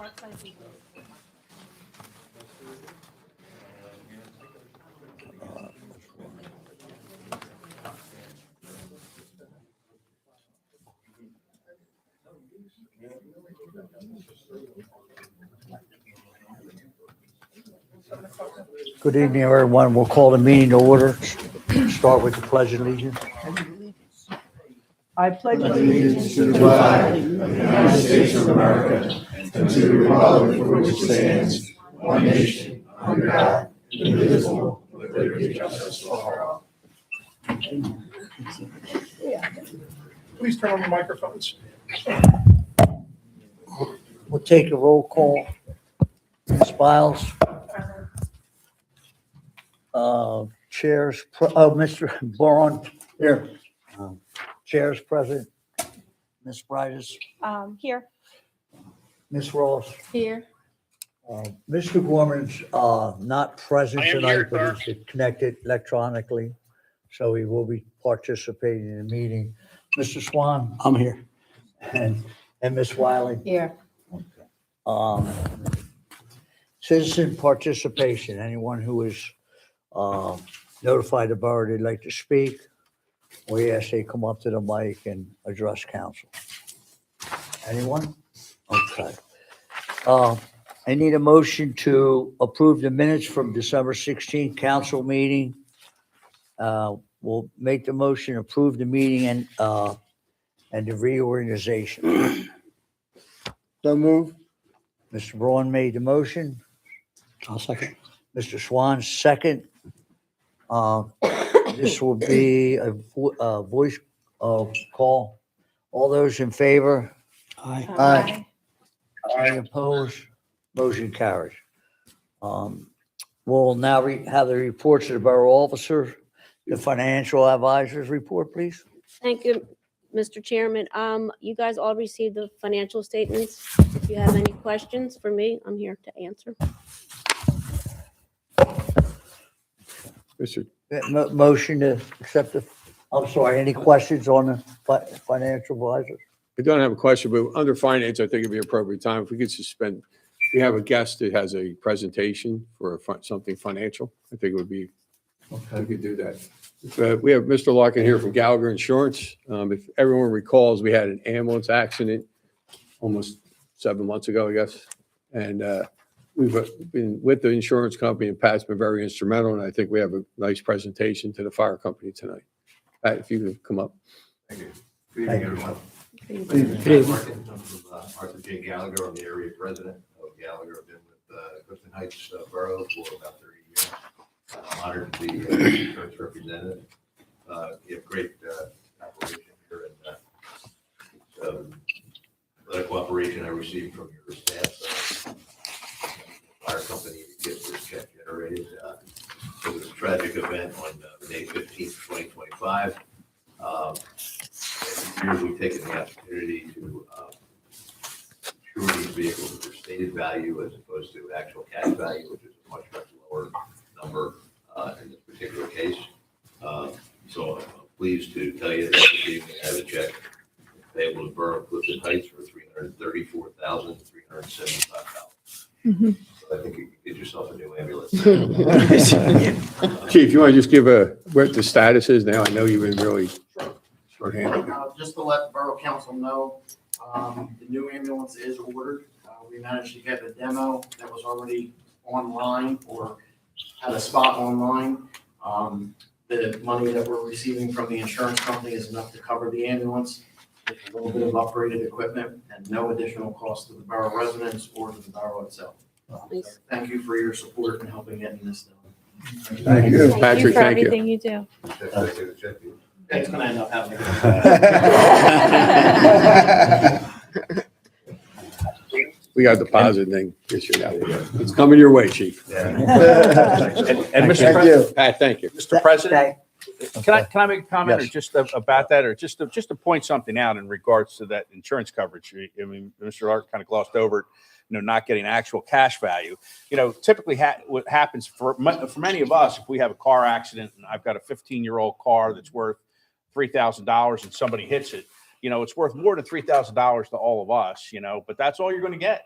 Good evening, everyone. We'll call the meeting to order. Start with the pledge of allegiance. I pledge Allegiance to the flag of the United States of America and to the republic for which it stands, one nation, under God, indivisible, with liberty and justice for all. Please turn on the microphones. We'll take a roll call. Ms. Biles. Chairs, Mr. Boron. Here. Chairs present. Ms. Brightus. Here. Ms. Ross. Here. Mr. Gorman's not present I am tonight, here, but he's connected electronically, so he will be participating in the meeting. Mr. Swan? I'm here. And Ms. Wiley? Here. Citizen participation, anyone who is notified the borough they'd like to speak, we ask they come up to the mic and address council. Anyone? Okay. I need a motion to approve the minutes from December 16th council meeting. We'll make the motion, approve the meeting and the reorganization. So move. Mr. Braun made the motion. I'll second. Mr. Swan, second. This will be a voice call. All those in favor? Aye. Aye. Any opposed? Motion carries. We'll now have the reports of the borough officer, the financial advisors report, please. Thank you, Mr. Chairman. You guys all received the financial statements. If you have any questions for me, I'm here to answer. Mr. Motion to accept the, I'm sorry, any questions on the financial advisors? I don't have a question, but under finance, I think it'd be appropriate time if we could suspend. We have a guest that has a presentation for something financial. I think it would be, we could do that. We have Mr. Larkin here from Gallagher Insurance. If everyone recalls, we had an ambulance accident almost 7 months ago, I guess. And we've been with the insurance company, and Pat's been very instrumental, and I think we have a nice presentation to the fire company tonight. Pat, if you could come up. Thank you. Good evening, everyone. Good Martin, I'm from Arthur J. Gallagher. I'm the area president of Gallagher. I've been with Clifton Heights Borough for about 30 years. I'm honored to be insurance representative. You have great operation here, and a lot of cooperation I received from your staff. Fire company to get this check generated. It was a tragic event on May 15th, 2025. Here we've taken the opportunity to insure these vehicles at their stated value as opposed to actual cash value, which is a much lower number in this particular case. So I'm pleased to tell you that this evening I have a check payable to Borough of Clifton Heights for $334,375. So I think you can get yourself a new ambulance. Chief, you want to just give what the status is now? I know you've been really shorthanded. Just to let the Borough Council know, the new ambulance is ordered. We managed to get a demo that was already online or had a spot online. The money that we're receiving from the insurance company is enough to cover the ambulance. With a little bit of upgraded equipment and no additional cost to the borough residents or to the borough itself. Nice. Thank you for your support in helping getting this done. Thank you. Patrick, for thank you. everything you do. It's gonna end up happening. We got the positive thing. It's coming your way, Chief. And Mr. President, Pat, thank you. Mr. President, Okay. can I make a comment or Yes. just about that, or just to point something out in regards to that insurance coverage? I mean, Mr. Lark kind of glossed over it, not getting actual cash value. Typically what happens for many of us, if we have a car accident and I've got a 15-year-old car that's worth $3,000 and somebody hits it, it's worth more than $3,000 to all of us, but that's all you're going to get.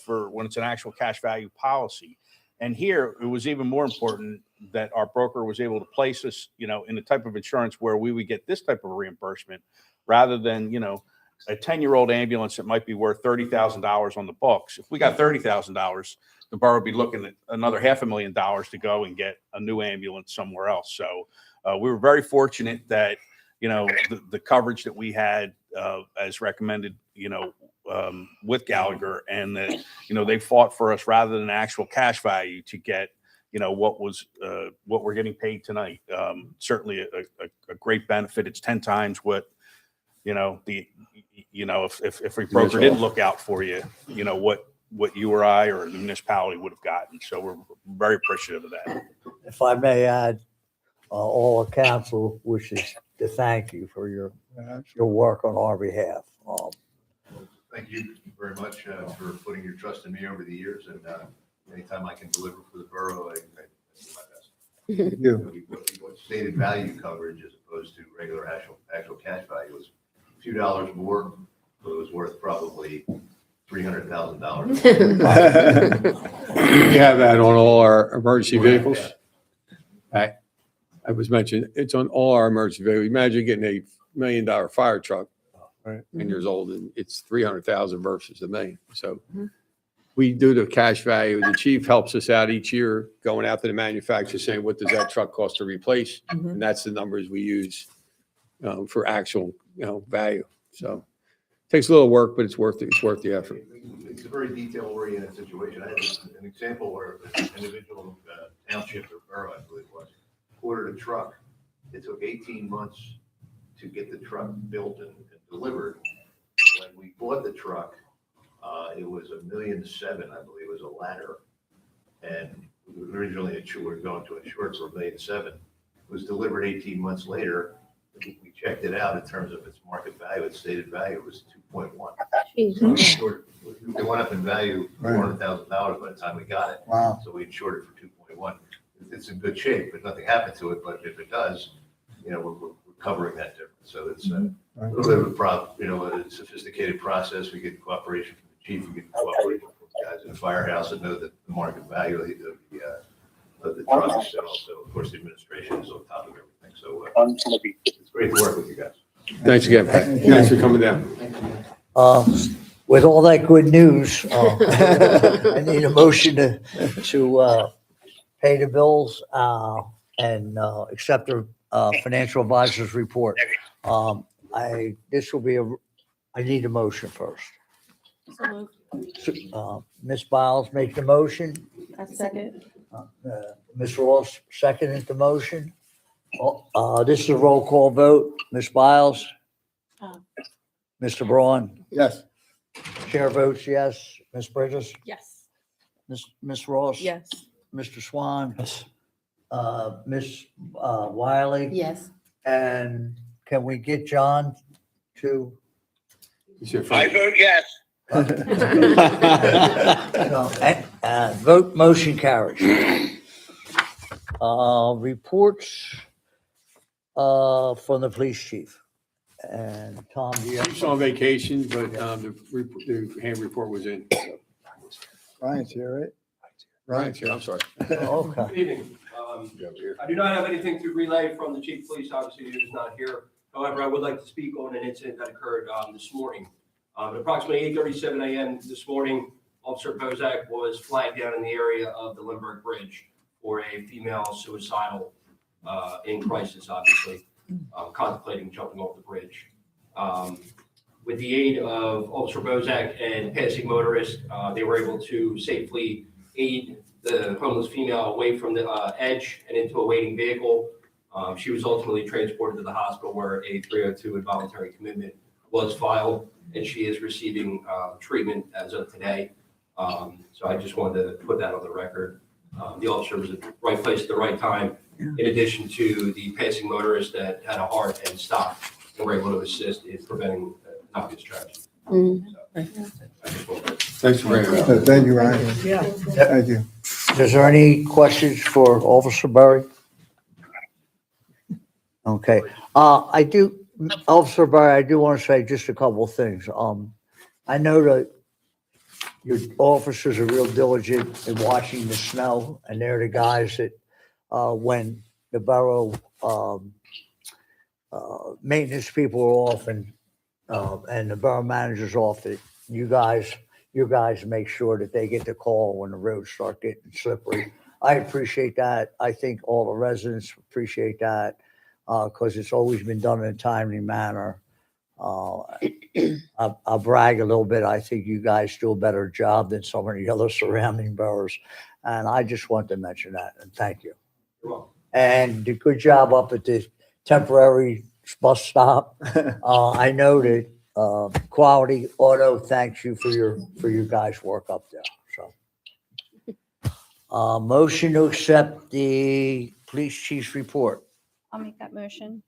for when it's an actual cash value policy. And here, it was even more important that our broker was able to place us, in the type of insurance where we would get this type of reimbursement rather than, a 10-year-old ambulance that might be worth $30,000 on the books. If we got $30,000, the borough would be looking at another $500,000 to go and get a new ambulance somewhere else. So we were very fortunate that, the coverage that we had as recommended, with Gallagher, and that, they fought for us rather than actual cash value to get, what we're getting paid tonight. Certainly a great benefit. It's 10 times what, if a broker didn't look out for you, what you or I or the municipality would have gotten. So we're very appreciative of that. If I may add, all the council wishes to thank you for your work on our behalf. Thank you very much for putting your trust in me over the years, and anytime I can deliver for the borough, I do my best. What stated value coverage as opposed to regular actual cash value was a few dollars more, but it was worth probably $300,000. We have that on all our emergency vehicles. I was mentioning, it's on all our emergency vehicles. Imagine getting $1 million fire truck, right, 10 years old, and it's 300,000 versus $1 million. So we do the cash value. The chief helps us out each year, going out to the manufacturer saying, what does that truck cost to replace? And that's the numbers we use for actual, value. So it takes a little work, but it's worth it. It's worth the effort. It's a very detail-oriented situation. I had an example where an individual township or borough, I believe it was, ordered a truck. It took 18 months to get the truck built and delivered. When we bought the truck, it was $1.7 million, I believe, was a ladder. And originally we were going to insure it for $1.7 million. It was delivered 18 months later. We checked it out in terms of its market value, its stated value was 2.1. It went up in value $400,000 by the time we got it. Wow. So we insured it for 2.1. It's in good shape, but nothing happened to it. But if it does, we're covering that difference. So it's a little bit of a a sophisticated process. We get cooperation from the chief. We get cooperation from the guys in the firehouse that know that the market value of the trucks, and also, of course, the administration is on top of everything. So it's great to work with you guys. Thanks again, Pat. Thanks for coming down. With all that good news, I need a motion to pay the bills and accept the financial advisor's report. I need a motion first. Ms. Biles make the motion. A second. Ms. Ross seconded the motion. This is a roll call vote. Ms. Biles? Mr. Braun? Yes. Chair votes yes. Ms. Bridges? Yes. Ms. Ross? Yes. Mr. Swan? Yes. Ms. Wiley? Yes. And can we get John to? I vote yes. Vote motion carries. Reports from the police chief. And Tom, do you have? Chief's on vacation, but the hand report was in. So. Ryan's here, right? Ryan's here, I'm sorry. Okay. Good evening. I do not have anything to relay from the chief of police. Obviously, he is not here. However, I would like to speak on an incident that occurred this morning. At approximately 8:37 a.m. this morning, Officer Bozak was flagged down in the area of the Lindbergh Bridge for a female suicidal in crisis, obviously, contemplating jumping off the bridge. With the aid of Officer Bozak and passing motorists, they were able to safely aid the homeless female away from the edge and into a waiting vehicle. She was ultimately transported to the hospital where a 302 involuntary commitment was filed, and she is receiving treatment as of today. So I just wanted to put that on the record. The officer was at the right place at the right time, in addition to the passing motorist that had a heart and stopped and were able to assist in preventing an obvious tragedy. So, I just wanted to- Thanks for bringing it up. Thank you, Ryan. Yeah. Thank you. Is there any questions for Officer Berry? Okay, Officer Berry, I do want to say just a couple of things. I know that your officers are real diligent in watching the snow, and they're the guys that, when the borough, maintenance people are off and the borough manager's off, that your guys make sure that they get the call when the roads start getting slippery. I appreciate that. I think all the residents appreciate that, because it's always been done in a timely manner. I'll brag a little bit. I think you guys do a better job than some of the other surrounding boroughs. And I just want to mention that, and thank you. You're welcome. And the good job up at the temporary bus stop. I know that Quality Auto thanks you for your guys' work up there, so. Motion to accept the police chief's report. I'll make that motion.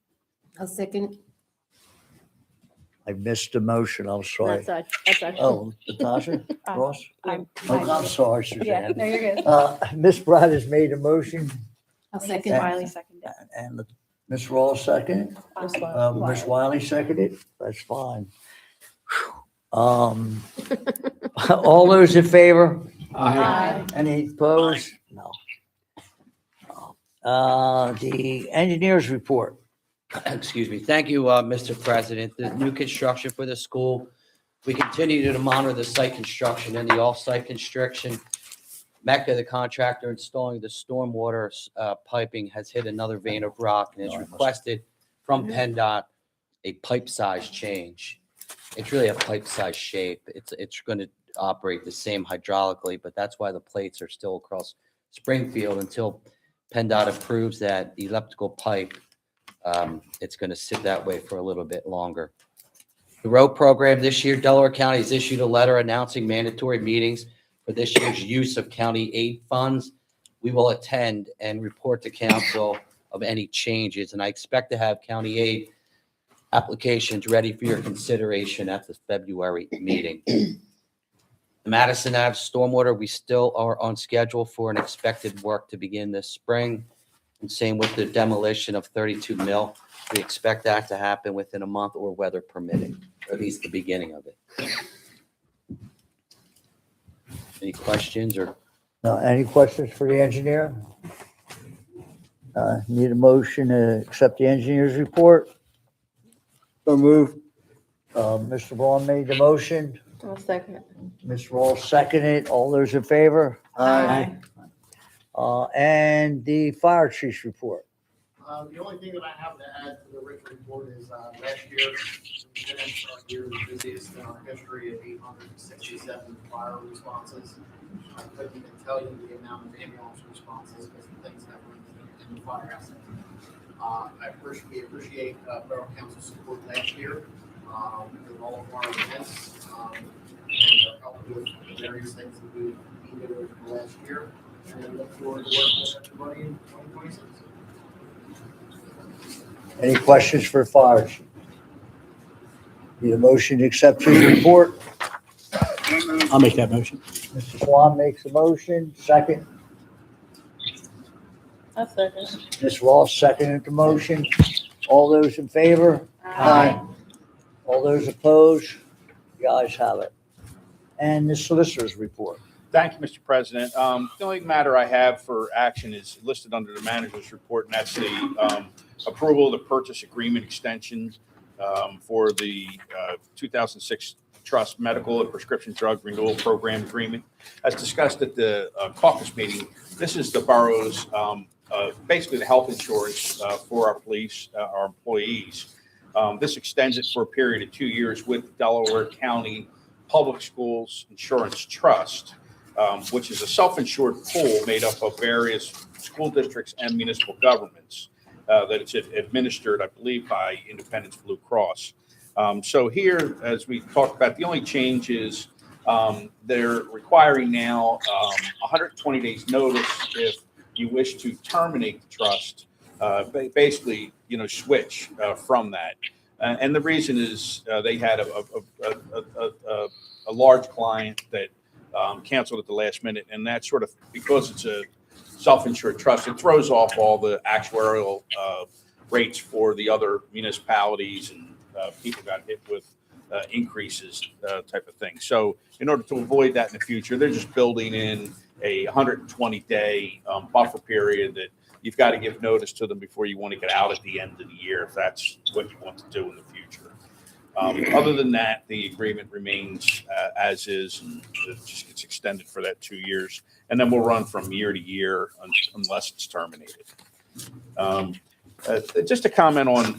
I'll second. I missed the motion, I'm sorry. That's actually. Oh, Natasha Ross? I'm- I'm sorry, Yeah, Suzanne. no, you're good. Ms. Brad has made a motion, I'll Mrs. second. Wiley seconded. and Ms. Ross seconded. Ms. Wiley seconded. That's fine. All those in favor? Aye. Any opposed? No. The engineer's report. Excuse me. Thank you, Mr. President. The new construction for the school, we continue to monitor the site construction and the off-site construction. Mecca, the contractor installing the stormwater piping, has hit another vein of rock and has requested from PennDOT a pipe size change. It's really a pipe size shape. It's going to operate the same hydraulically, but that's why the plates are still across Springfield until PennDOT approves that the elliptical pipe. It's going to sit that way for a little bit longer. The road program this year, Delaware County has issued a letter announcing mandatory meetings for this year's use of county aid funds. We will attend and report to council of any changes, and I expect to have county aid applications ready for your consideration at the February meeting. The Madison Ave stormwater, we still are on schedule for an expected work to begin this spring. And same with the demolition of 32 Mill. We expect that to happen within a month or weather permitting, or at least the beginning of it. Any questions or? Any questions for the engineer? Need a motion to accept the engineer's report? So move. Mr. Vaughn made the motion. I'll second. Ms. Rawls seconded. All those in favor? Aye. And the fire chief's report. The only thing that I have to add to the written report is, last year, we finished our year the busiest in our history of 867 fire responses. I couldn't even tell you the amount of ambulance responses because the things that were in the firehouse. We appreciate Borough Council's support last year with all of our events and our help with the various things that we needed over the last year. And I look forward to working with everybody in 2026. Any questions for fire chief? Need a motion to accept his report? I'll make that motion. Mr. Swan makes a motion. Second. I'll second. Ms. Ross seconded the motion. All those in favor? All those opposed? The ayes have it. And the solicitor's report. Thank you, Mr. President. The only matter I have for action is listed under the manager's report, and that's the approval of the purchase agreement extension for the 2006 Trust Medical and Prescription Drug Renewal Program Agreement. As discussed at the caucus meeting, this is the borough's, basically the health insurance for our police, our employees. This extends it for a period of 2 years with Delaware County Public Schools Insurance Trust. Which is a self-insured pool made up of various school districts and municipal governments that it's administered, I believe, by Independence Blue Cross. So here, as we talked about, the only change is they're requiring now 120 days notice if you wish to terminate the trust, basically, switch from that. And the reason is they had a large client that canceled at the last minute, and that's sort of because it's a self-insured trust, it throws off all the actuarial rates for the other municipalities, and people got hit with increases type of thing. So in order to avoid that in the future, they're just building in a 120-day buffer period that you've got to give notice to them before you want to get out at the end of the year, if that's what you want to do in the future. Other than that, the agreement remains as is, and it just gets extended for that 2 years. And then we'll run from year to year unless it's terminated. Just to comment on,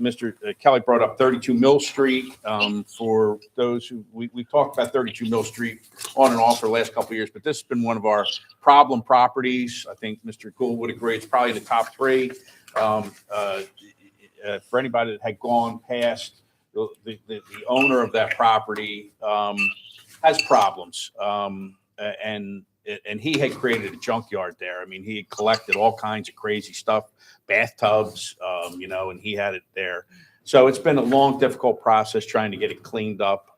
Mr. Kelly brought up 32 Mill Street. For those who, we talked about 32 Mill Street on and off for the last couple of years, but this has been one of our problem properties. I think Mr. Gould would agree, it's probably the top three. For anybody that had gone past, the owner of that property has problems. And he had created a junkyard there. I mean, he had collected all kinds of crazy stuff, bathtubs, and he had it there. So it's been a long, difficult process trying to get it cleaned up.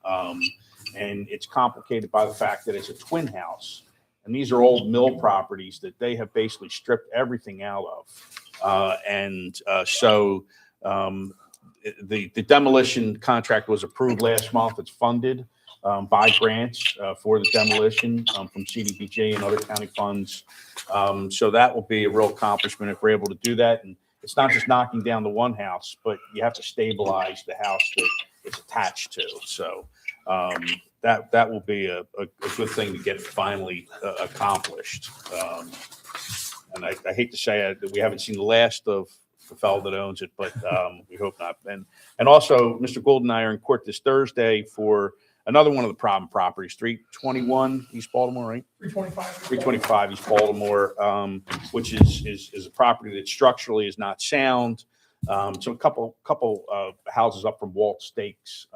And it's complicated by the fact that it's a twin house. And these are old mill properties that they have basically stripped everything out of. So the demolition contract was approved last month. It's funded by grants for the demolition from CDBG and other county funds. So that will be a real accomplishment if we're able to do that. And it's not just knocking down the one house, but you have to stabilize the house that it's attached to. So that will be a good thing to get finally accomplished. And I hate to say that we haven't seen the last of the fellow that owns it, but we hope not. And also, Mr. Gould and I are in court this Thursday for another one of the problem properties, 321 East Baltimore, right? 325 East Baltimore, which is a property that structurally is not sound. So a couple houses up from Walt Stakes.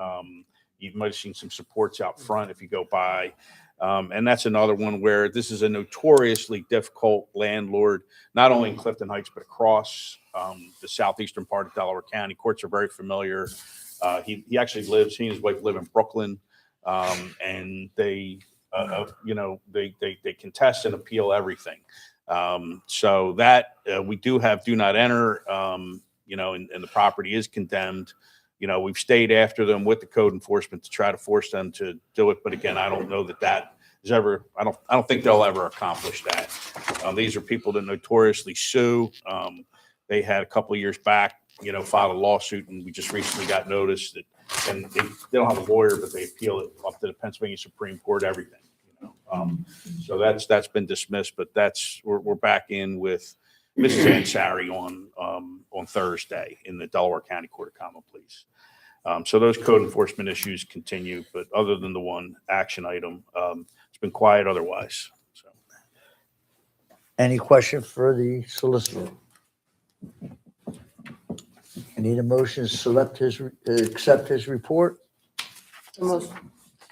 You might have seen some supports out front if you go by. And that's another one where this is a notoriously difficult landlord, not only in Clifton Heights, but across the southeastern part of Delaware County. Courts are very familiar. He actually lives, he and his wife live in Brooklyn. And they contest and appeal everything. So that we do have do not enter, and the property is condemned. We've stayed after them with the code enforcement to try to force them to do it. But again, I don't know that is ever, I don't think they'll ever accomplish that. These are people that notoriously sue. They had a couple of years back, filed a lawsuit, and we just recently got notice that, and they don't have a lawyer, but they appeal it up to the Pennsylvania Supreme Court, everything. So that's been dismissed, but we're back in with Mrs. Ansari on Thursday in the Delaware County Court of Common Pleas. So those code enforcement issues continue, but other than the one action item, it's been quiet otherwise. So. Any question for the solicitor? I need a motion to accept his report.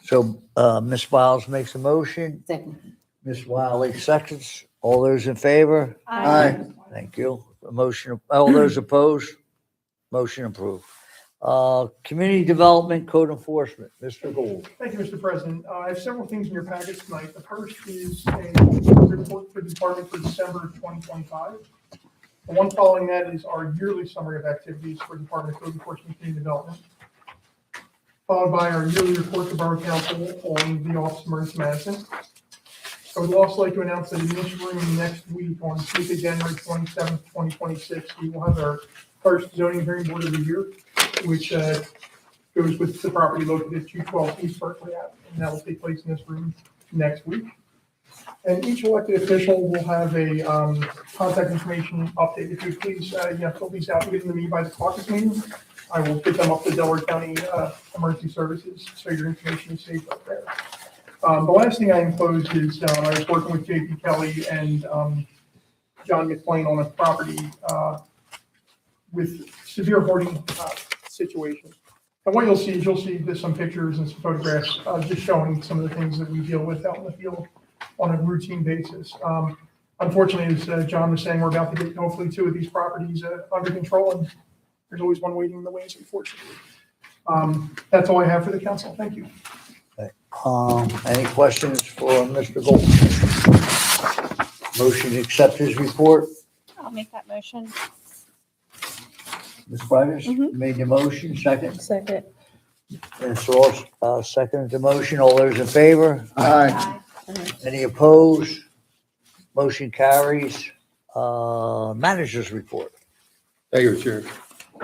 So Ms. Wiles makes a motion. Second. Ms. Wiley seconds. All those in favor? Aye. Thank you. Motion, all those opposed? Motion approved. Community Development Code Enforcement, Mr. Gould. Thank you, Mr. President. I have several things in your package tonight. The first is a report for the department for December of 2025. The one following that is our yearly summary of activities for Department of Code Enforcement and Community Development, followed by our yearly report to Borough Council on the Office of Emergency Management. I would also like to announce that in this room next week on Tuesday, January 27th, 2026, we will have our first zoning hearing board of the year, which goes with the property located at 212 East Berkeley Avenue, and that will take place in this room next week. And each elected official will have a contact information update. If you please, fill these out and give them to me by the caucus meeting. I will get them up to Delaware County Emergency Services, so your information is safe up there. The last thing I enclosed is I was working with J.P. Kelly and John McClain on a property with severe hoarding situation. And what you'll see there's some pictures and some photographs just showing some of the things that we deal with out in the field on a routine basis. Unfortunately, as John was saying, we're about to get hopefully 2 of these properties under control, and there's always one waiting in the wings, unfortunately. That's all I have for the council. Thank you. Any questions for Mr. Gould? Motion to accept his report. I'll make that motion. Ms. Brighters made the motion, second. Second. Mr. Ross, second the motion. All those in favor? Aye. Any opposed? Motion carries. Managers report. Thank you, Chair.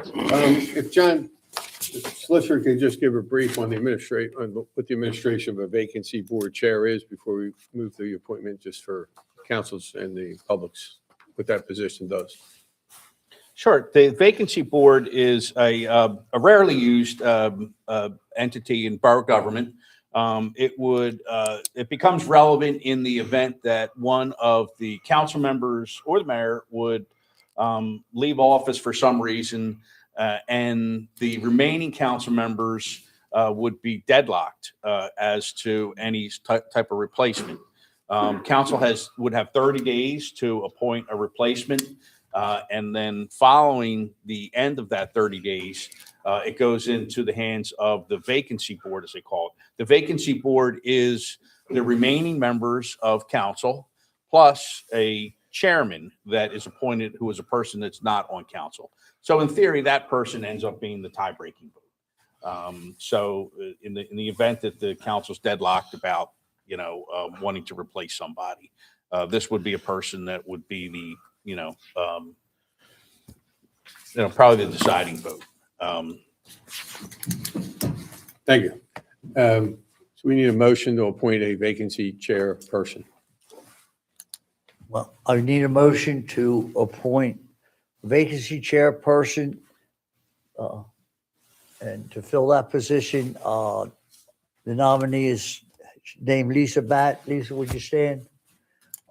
If John, the solicitor could just give a brief on what the administration of a vacancy board chair is before we move to the appointment, just for councils and the public's, what that position does. Sure. The vacancy board is a rarely used entity in borough government. It becomes relevant in the event that one of the council members or the mayor would leave office for some reason, and the remaining council members would be deadlocked as to any type of replacement. Council would have 30 days to appoint a replacement. And then following the end of that 30 days, it goes into the hands of the vacancy board, as they call it. The vacancy board is the remaining members of council plus a chairman that is appointed, who is a person that's not on council. So in theory, that person ends up being the tie-breaking vote. So in the event that the council's deadlocked about, wanting to replace somebody, this would be a person that would be the probably the deciding vote. Thank you. So we need a motion to appoint a vacancy chairperson. Well, I need a motion to appoint vacancy chairperson. And to fill that position, the nominee is named Lisa Batt. Lisa, would you stand?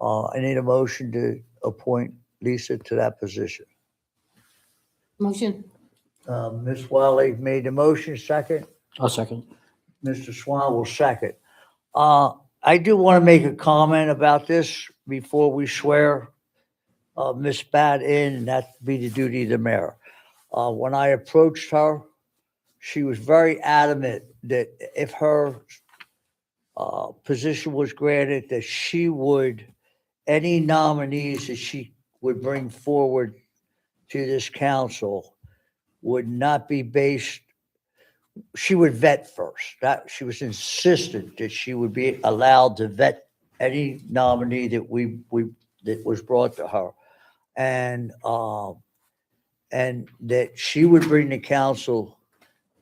I need a motion to appoint Lisa to that position. Motion. Ms. Wiley made the motion, second. I'll second. Mr. Swan will second. I do want to make a comment about this before we swear Ms. Batt in, and that would be the duty of the mayor. When I approached her, she was very adamant that if her position was granted, that she would, any nominees that she would bring forward to this council would not be based, she would vet first. That she was insistent that she would be allowed to vet any nominee that that was brought to her. And that she would bring to council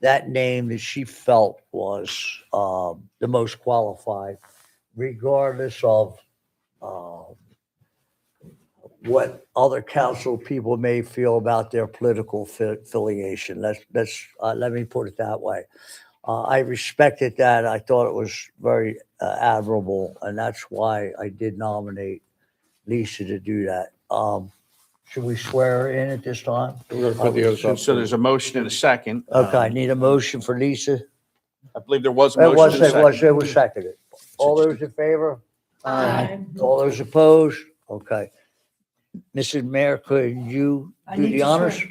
that name that she felt was the most qualified, regardless of what other council people may feel about their political affiliation. Let me put it that way. I respected that. I thought it was very admirable, and that's why I did nominate Lisa to do that. Should we swear her in at this time? We're gonna put the oath up. So there's a motion and a second. Okay, I need a motion for Lisa. I believe there was a It motion and a second. it was seconded. All those in favor? Aye. All those opposed? Okay. Mrs. Mayor, could you I do need the to honors? swear.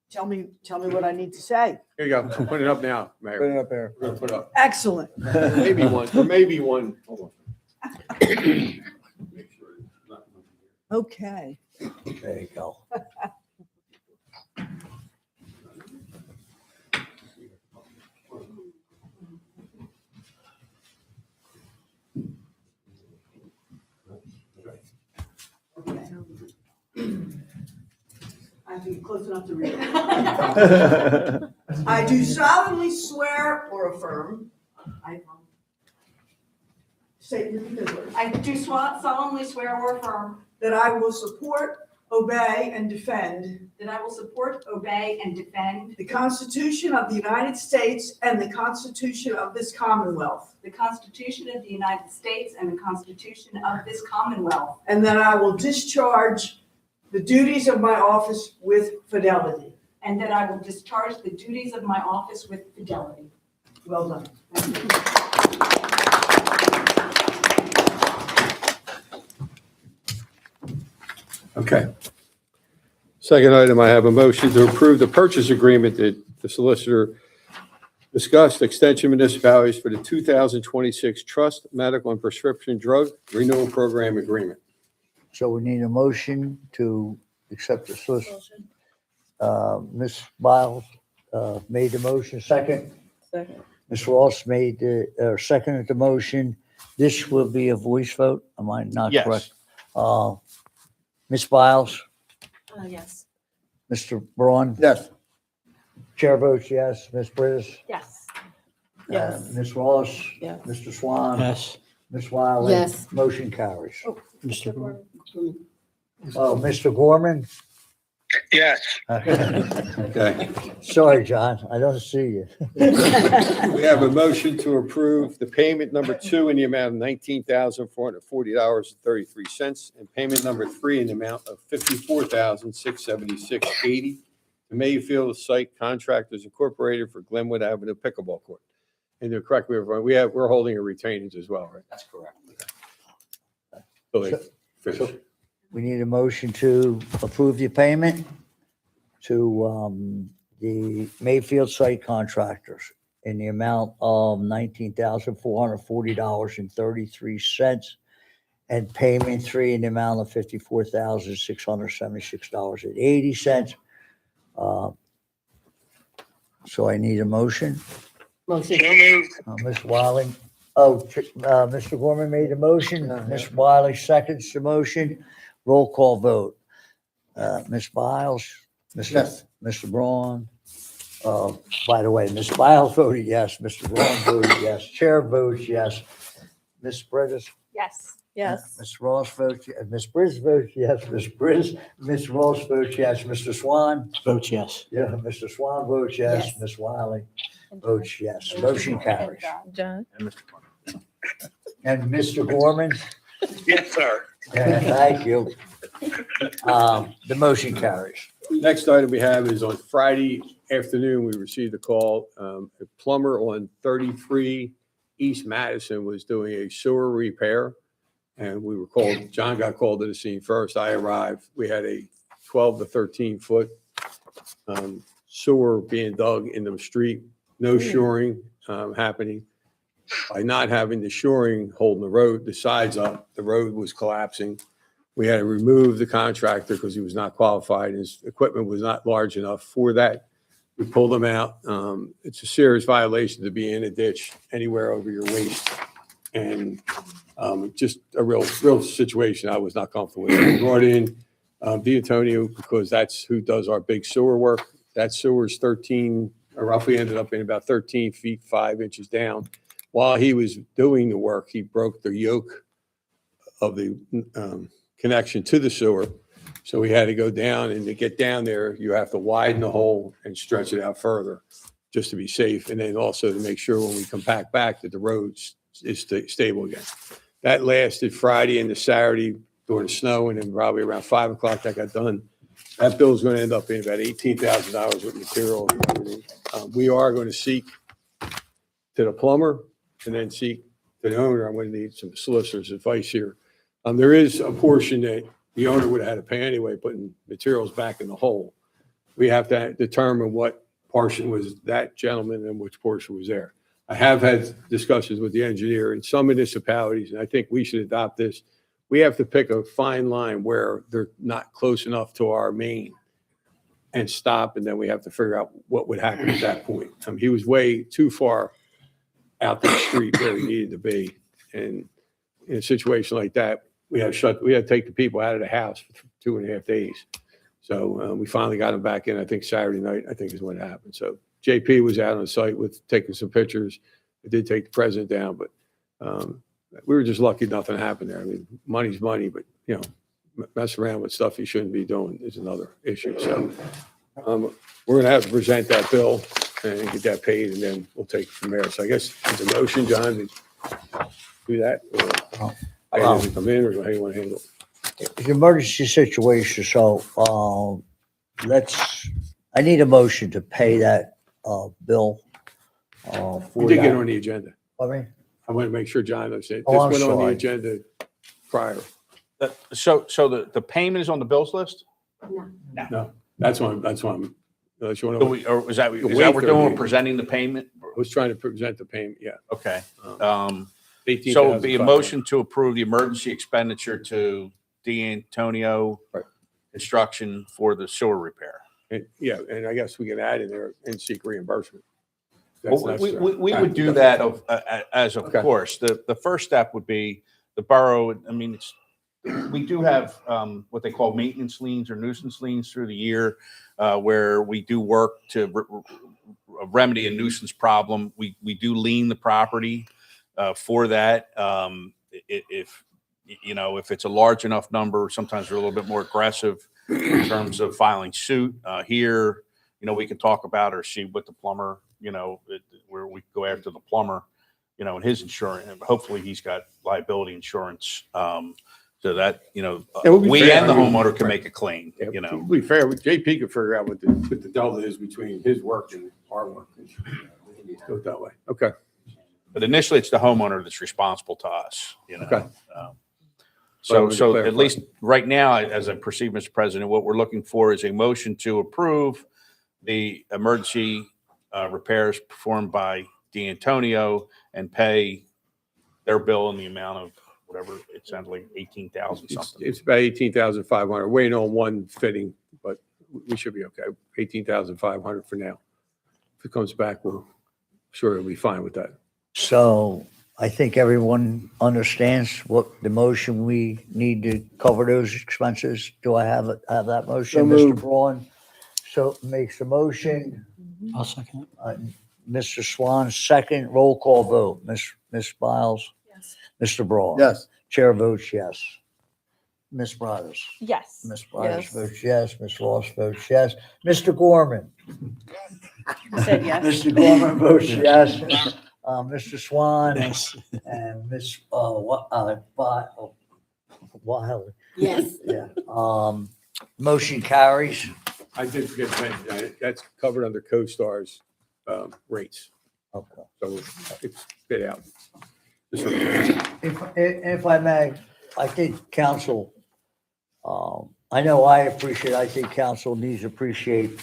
Tell me what I need to say. Here you go. Put it up now, Mayor. Put it up there. We're gonna put it up. Excellent. Maybe one, or maybe one. Hold on. Okay. There you go. I have to get close enough to read. I do solemnly swear or affirm. Say it with the words. I do solemnly swear or affirm That I will support, obey, and defend that I will support, obey, and defend the Constitution of the United States and the Constitution of this Commonwealth. the Constitution of the United States and the Constitution of this Commonwealth, And that I will discharge the duties of my office with fidelity. and that I will discharge the duties of my office with fidelity. Well done. Okay. Second item, I have a motion to approve the purchase agreement that the solicitor discussed, extension municipalities for the 2026 Trust Medical and Prescription Drug Renewal Program Agreement. So we need a motion to accept the solicitation. Ms. Biles made the motion, second. Ms. Ross made or seconded the motion. This will be a voice vote. Am I not Yes. correct? Ms. Biles, Yes. Mr. Braun, Yes. chair votes yes. Ms. Britta, Yes. Ms. Ross, Yes. Mr. Swan, Yes. Ms. Wiley. Yes. Motion carries. Mr. Oh, Mr. Gorman? Yes. Okay. Sorry, John, I don't see you. We have a motion to approve the payment number 2 in the amount of $19,440.33 and payment number 3 in the amount of $54,676.80 to Mayfield Site Contractors Incorporated for Glenwood Avenue Pickleball Court. And to correct me, we're holding a retainage as well, right? That's correct. So they finish. We need a motion to approve the payment to the Mayfield Site Contractors in the amount of $19,440.33 and payment 3 in the amount of $54,676.80. So I need a motion. Motion. Ms. Wiley, Mr. Gorman made the motion. Ms. Wiley seconds the motion. Roll call vote. Ms. Biles, Yes. Mr. Braun. By the way, Ms. Biles voted yes. Mr. Braun voted yes. Chair votes yes. Ms. Britta, Yes. Yes. Ms. Ross votes, Ms. Britta votes yes. Ms. Ross votes yes. Mr. Swan, Votes yes. yeah, Mr. Swan votes yes. Yes. Ms. Wiley votes yes. Motion carries. John? And Mr. Clerk. And Mr. Gorman? Yes, sir. Thank you. The motion carries. Next item we have is on Friday afternoon, we received a call. A plumber on 33 East Madison was doing a sewer repair. And we were called, John got called to the scene first. I arrived. We had a 12 to 13 foot sewer being dug in the street, no shoring happening. By not having the shoring holding the road, the sides up, the road was collapsing. We had to remove the contractor because he was not qualified. His equipment was not large enough for that. We pulled him out. It's a serious violation to be in a ditch anywhere over your waist. And just a real situation I was not comfortable with. We brought in D'Antonio because that's who does our big sewer work. That sewer is 13, or roughly ended up being about 13 feet, 5 inches down. While he was doing the work, he broke the yoke of the connection to the sewer. So we had to go down, and to get down there, you have to widen the hole and stretch it out further just to be safe. And then also to make sure when we compact back that the road is stable again. That lasted Friday into Saturday during the snow, and then probably around 5 o'clock that got done. That bill is going to end up being about $18,000 with material and everything. We are going to seek to the plumber and then seek to the owner. I'm going to need some solicitor's advice here. There is a portion that the owner would have had to pay anyway, putting materials back in the hole. We have to determine what portion was that gentleman and which portion was there. I have had discussions with the engineer in some municipalities, and I think we should adopt this. We have to pick a fine line where they're not close enough to our main and stop, and then we have to figure out what would happen at that point. He was way too far out the street where he needed to be. And in a situation like that, we had to take the people out of the house for 2.5 days. So we finally got them back in, I think Saturday night, I think is when it happened. So JP was out on site with taking some pictures. It did take the president down, but we were just lucky nothing happened there. I mean, money's money, but mess around with stuff you shouldn't be doing is another issue. So we're going to have to present that bill and get that paid, and then we'll take it from there. So I guess it's a motion, John, to do that, or how does it come in, or how do you want to handle it? It's an emergency situation, so I need a motion to pay that bill for We did get that. on the agenda. I mean, I want to make sure John knows it. This Oh, I'm went on the sorry. agenda prior. So the payment is on the bills list? No, that's why I'm, unless you want Do to, we- Or is that wait what we're for doing, the- presenting the payment? I was trying to present the payment, yeah. Okay. Um, So it'd be a $18,500. motion to approve the emergency expenditure to D'Antonio Right. Construction for the sewer repair. And, yeah, and I guess we can add in there and seek reimbursement. that's Well, necessary. we would do that as of Okay. course. The first step would be the borough, I mean, we do have what they call maintenance liens or nuisance liens through the year, where we do work to remedy a nuisance problem. We do lien the property for that. If if it's a large enough number, sometimes we're a little bit more aggressive in terms of filing suit. Here, we can talk about or see what the plumber, where we go after the plumber, and his insurance. And hopefully, he's got liability insurance. So that, we'll be we fair. and the I mean, homeowner can make a claim, To be fair, JP could figure out what the delta is between his work and our work. Go it that way. Okay. But initially, it's the homeowner that's responsible to us, Okay. So Well, we at clarify. least right now, as I perceive, Mr. President, what we're looking for is a motion to approve the emergency repairs performed by D'Antonio and pay their bill in the amount of whatever, it sounds like 18,000 something. It's about 18,500. Waiting on one fitting, but we should be okay. 18,500 for now. If it comes back, we'll sure it'll be fine with that. So I think everyone understands what the motion we need to cover those expenses. Do I have that motion? So Mr. moved. Braun, so makes the motion. I'll second it. Mr. Swan, second. Roll call vote. Ms. Biles? Yes. Mr. Braun? Yes. Chair votes yes. Ms. Brothers? Yes. Ms. Brothers Yes. votes yes. Ms. Ross votes yes. Mr. Gorman? I said yes. Mr. Gorman votes yes. Mr. Swan? And Ms. Wiley? Yes. Yeah. Motion carries. I did forget to mention, that's covered under CoStar's rates. Okay. So it's bid out. Just so- If I may, I think council, I know I think council needs to appreciate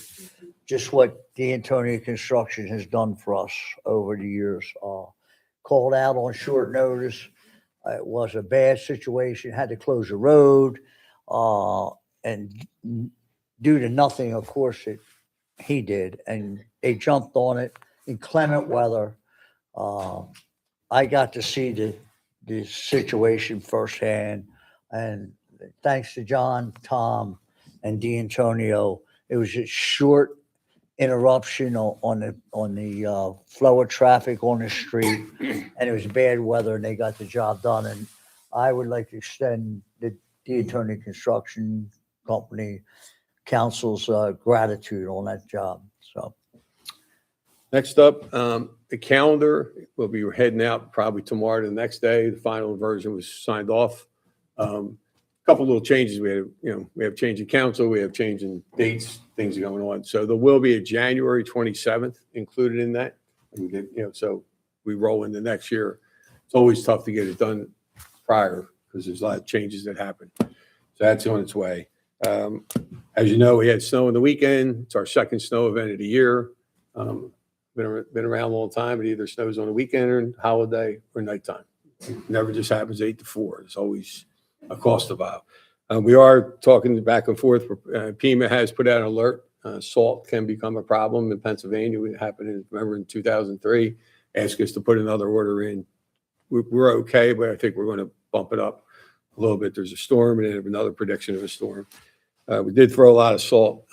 just what D'Antonio Construction has done for us over the years. Called out on short notice. It was a bad situation, had to close the road. And due to nothing, of course, he did, and they jumped on it in clement weather. I got to see the situation firsthand, and thanks to John, Tom, and D'Antonio, it was a short interruption on the flow of traffic on the street, and it was bad weather, and they got the job done. And I would like to extend the D'Antonio Construction Company council's gratitude on that job. So. Next up, the calendar, we'll be heading out probably tomorrow, the next day. The final version was signed off. Couple little changes. We have change in council, we have change in dates, things are going on. So there will be a January 27th included in that. We did, so we roll into next year. It's always tough to get it done prior because there's a lot of changes that happen. So that's on its way. As you know, we had snow on the weekend. It's our second snow event of the year. Been around a long time. It either snows on the weekend or holiday or nighttime. It never just happens 8 to 4. It's always a cost involved. We are talking back and forth. PEMA has put out an alert. Salt can become a problem in Pennsylvania. It happened, in 2003. Asked us to put another order in. We're okay, but I think we're going to bump it up a little bit. There's a storm and then another prediction of a storm. We did throw a lot of salt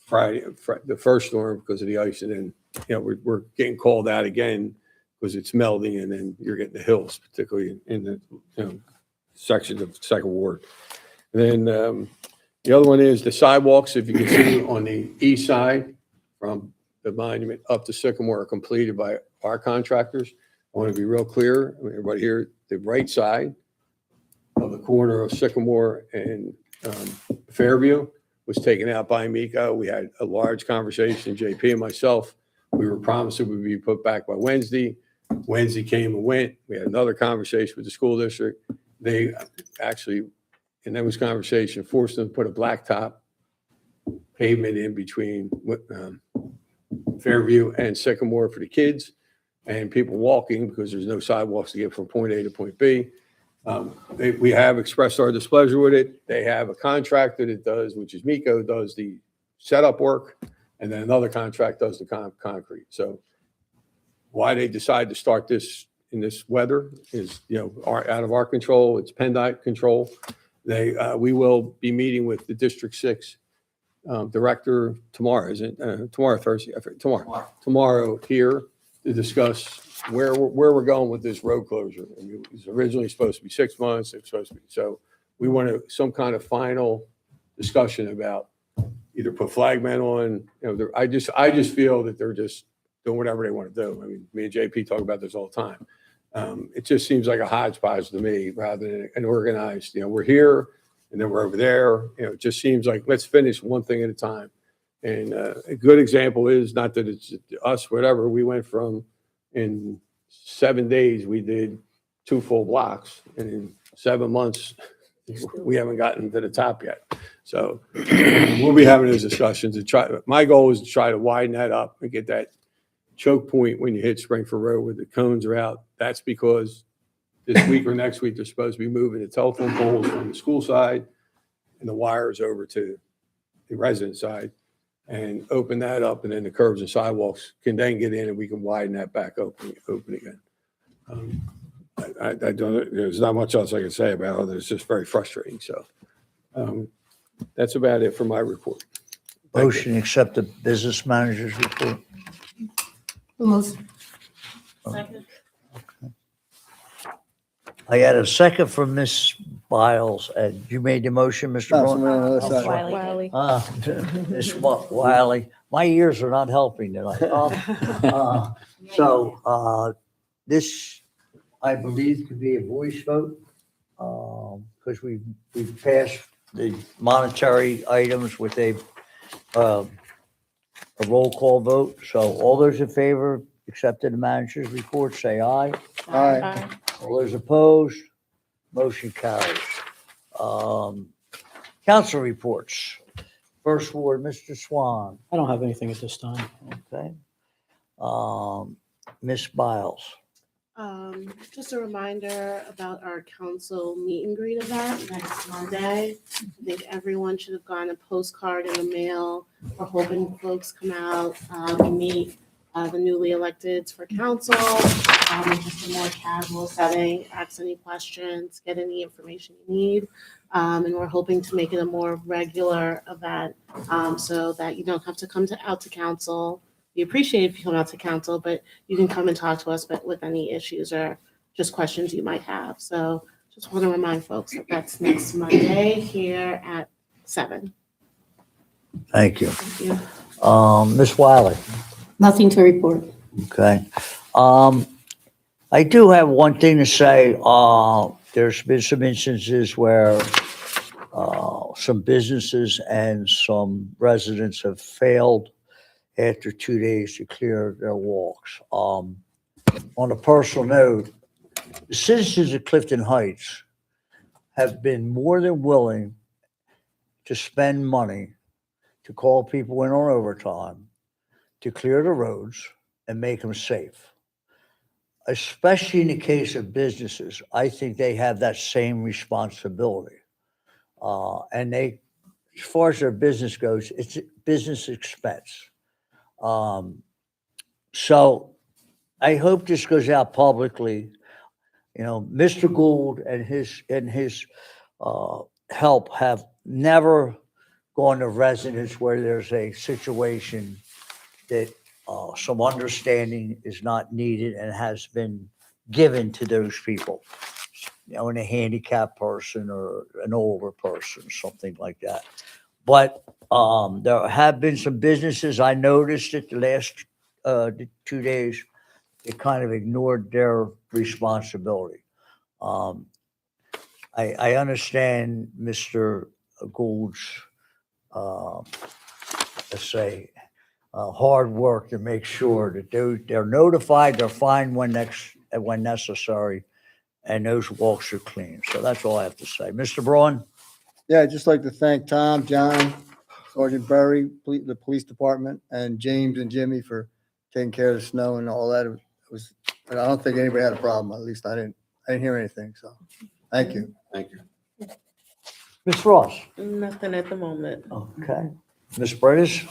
Friday, the first storm because of the ice, and then we're getting called out again because it's melting, and then you're getting the hills, particularly in the sections of Second Ward. And then the other one is the sidewalks. If you can see on the east side from the monument up to Sycamore are completed by our contractors. I want to be real clear. Everybody here, the right side of the corner of Sycamore and Fairview was taken out by Miko. We had a large conversation, JP and myself. We were promised it would be put back by Wednesday. Wednesday came and went. We had another conversation with the school district. They actually, in those conversations, forced them to put a blacktop pavement in between Fairview and Sycamore for the kids and people walking because there's no sidewalks to get from point A to point B. We have expressed our displeasure with it. They have a contractor that does, which is Miko, does the setup work, and then another contract does the concrete. So why they decide to start this in this weather is, out of our control. It's PennDOT control. We will be meeting with the District 6 director tomorrow, isn't it? Tomorrow, Thursday, tomorrow here to discuss where we're going with this road closure. I mean, it was originally supposed to be 6 months. It's supposed to be, so we want some kind of final discussion about either put flagmen on, I just feel that they're just doing whatever they want to do. I mean, me and JP talk about this all the time. It just seems like a hodgepodge to me rather than an organized, we're here and then we're over there. It just seems like let's finish one thing at a time. And a good example is, not that it's us, whatever, we went from, in 7 days, we did 2 full blocks. And in 7 months, we haven't gotten to the top yet. So we'll be having those discussions to try. My goal is to try to widen that up and get that choke point when you hit Springford Road where the cones are out. That's because this week or next week, they're supposed to be moving the telephone poles from the school side and the wires over to the resident side and open that up. And then the curbs and sidewalks can then get in and we can widen that back open again. I don't, there's not much else I can say about it. It's just very frustrating. So that's about it for my report. Motion to accept the business manager's report. Motion. Second. I had a second from Ms. Biles, and you made the motion, Mr. Braun? Wiley. Ms. Wiley, my ears are not helping tonight. So this, I believe, could be a voice vote, because we've passed the monetary items with a roll call vote. So all those in favor, accepting the manager's report, say aye. Aye. All those opposed, motion carries. Council reports. First ward, Mr. Swan, I don't have anything at this time. okay? Ms. Biles, Just a reminder about our council meet and greet event next Monday. I think everyone should have gotten a postcard in the mail. We're hoping folks come out, and meet the newly electeds for council, in just a more casual setting, ask any questions, get any information you need. And we're hoping to make it a more regular event, so that you don't have to come out to council. We appreciate if you come out to council, but you can come and talk to us but with any issues or just questions you might have. So just want to remind folks that that's next Monday here at 7. thank you. Thank you. Ms. Wiley, Nothing to report. okay. I do have one thing to say. There's been some instances where some businesses and some residents have failed after 2 days to clear their walks. On a personal note, the citizens of Clifton Heights have been more than willing to spend money to call people in on overtime to clear the roads and make them safe. Especially in the case of businesses, I think they have that same responsibility. And they, as far as their business goes, it's a business expense. So I hope this goes out publicly. Mr. Gould and his help have never gone to residents where there's a situation that some understanding is not needed and has been given to those people, in a handicapped person or an older person, something like that. But there have been some businesses, I noticed it the last 2 days, they kind of ignored their responsibility. I understand Mr. Gould's, let's say, hard work to make sure that they're notified, they're fined when necessary, and those walks are clean. So that's all I have to say. Mr. Braun? Yeah, I'd just like to thank Tom, John, Sergeant Berry, the police department, and James and Jimmy for taking care of the snow and all that. I don't think anybody had a problem. At least I didn't hear anything. So thank you. Thank you. Ms. Ross? Nothing at the moment. Okay. Ms. British?